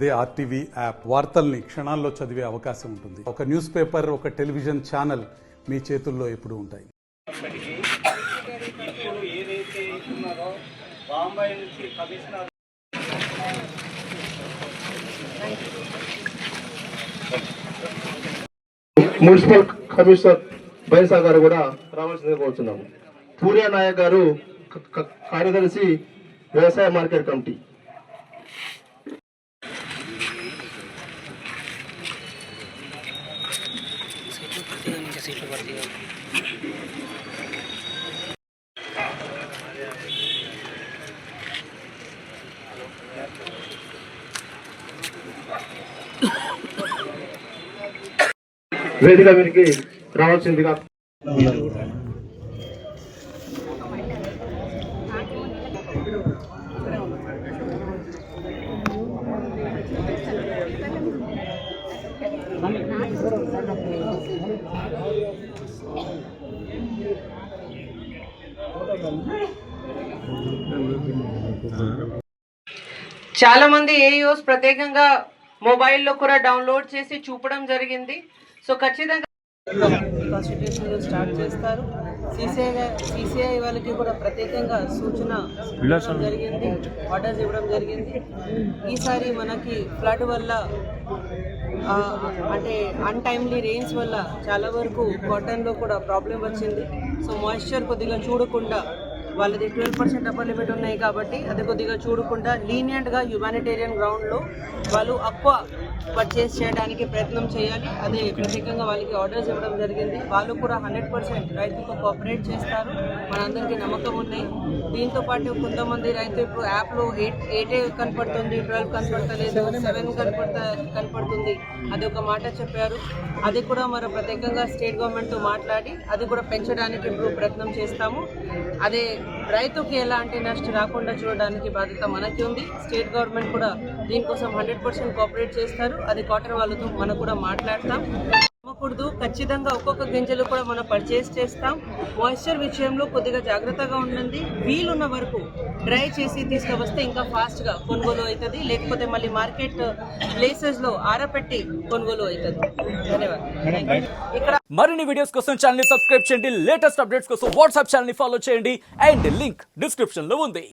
అదే RTV app వార్తల్ని క్షణాల్లో చదివే అవకాశం ఉంటుంది. ఒక న్యూస్ పేపర్, ఒక టెలివిజన్ ఛానల్ మీ చేతుల్లో ఎప్పుడూ ఉంటాయి. మున్సిపల్ కమిషనర్ బైసా గారు కూడా రావాల్సిందిగా కోరుతున్నాము. పూర్యా నాయక్ గారు కార్యదర్శి వ్యవసాయ మార్కెట్ కమిటీ. వేదిక మీదకి రావాల్సిందిగా చాలా మంది ఏఈఓస్ ప్రత్యేకంగా మొబైల్లో కూడా డౌన్లోడ్ చేసి చూపడం జరిగింది. సో ఖచ్చితంగా కాన్స్టిట్యూషన్ స్టార్ట్ చేస్తారు. సిసిఐ వాళ్ళకి కూడా ప్రత్యేకంగా సూచన జరిగింది, ఆర్డర్స్ ఇవ్వడం జరిగింది. ఈసారి మనకి ఫ్లడ్ వల్ల అంటే అన్టైమ్లీ రెయిన్స్ వల్ల చాలా వరకు కాటన్లో కూడా ప్రాబ్లం వచ్చింది. సో మాయిశ్చర్ కొద్దిగా చూడకుండా, వాళ్ళది 12% అప్పర్ లిమిట్ ఉన్నాయి కాబట్టి అది కొద్దిగా చూడకుండా లీనియంట్గా హ్యుమానిటేరియన్ గ్రౌండ్లో వాళ్ళు ఎక్కువ పర్చేస్ చేయడానికి ప్రయత్నం చేయాలి. అదే ప్రత్యేకంగా వాళ్ళకి ఆర్డర్స్ ఇవ్వడం జరిగింది. వాళ్ళు కూడా 100% రైతులకు కోఆపరేట్ చేస్తారు, మనందరికీ నమ్మకం ఉన్నాయి. దీంతో పాటు కొంతమంది రైతు ఇప్పుడు యాప్లో 8 కనపడుతుంది, 12 కనపడతలేదు, 7 కనపడుతుంది, అది ఒక మాట చెప్పారు. అది కూడా మనం ప్రత్యేకంగా స్టేట్ గవర్నమెంట్తో మాట్లాడి అది కూడా పెంచడానికి ఇప్పుడు ప్రయత్నం చేస్తాము. అదే రైతుకి ఎలాంటి నష్టం రాకుండా చూడడానికి బాధ్యత మనకి ఉంది. స్టేట్ గవర్నమెంట్ కూడా దీనికోసం 100% కోఆపరేట్ చేస్తారు. అది కాటన్ వాళ్ళతో మనం కూడా మాట్లాడతాం. నమ్మకూడదు, ఖచ్చితంగా ఒక్కొక్క గింజలు కూడా మనం పర్చేస్ చేస్తాం. మాయిశ్చర్ విషయంలో కొద్దిగా జాగ్రత్తగా ఉండండి. వీలున్న వరకు డ్రై చేసి తీసుకువస్తే ఇంకా ఫాస్ట్గా కొనుగోలు అవుతుంది, లేకపోతే మళ్ళీ మార్కెట్ ప్లేసెస్లో ఆరపెట్టి కొనుగోలు అవుతుంది. ధన్యవాదాలు. ఇక్కడ మరిన్ని వీడియోస్ కోసం ఛానల్ ని సబ్స్క్రైబ్ చేయండి. లేటెస్ట్ అప్డేట్స్ కోసం వాట్సాప్ ఛానల్ ని ఫాలో చేయండి. అండ్ లింక్ డిస్క్రిప్షన్ లో ఉంది.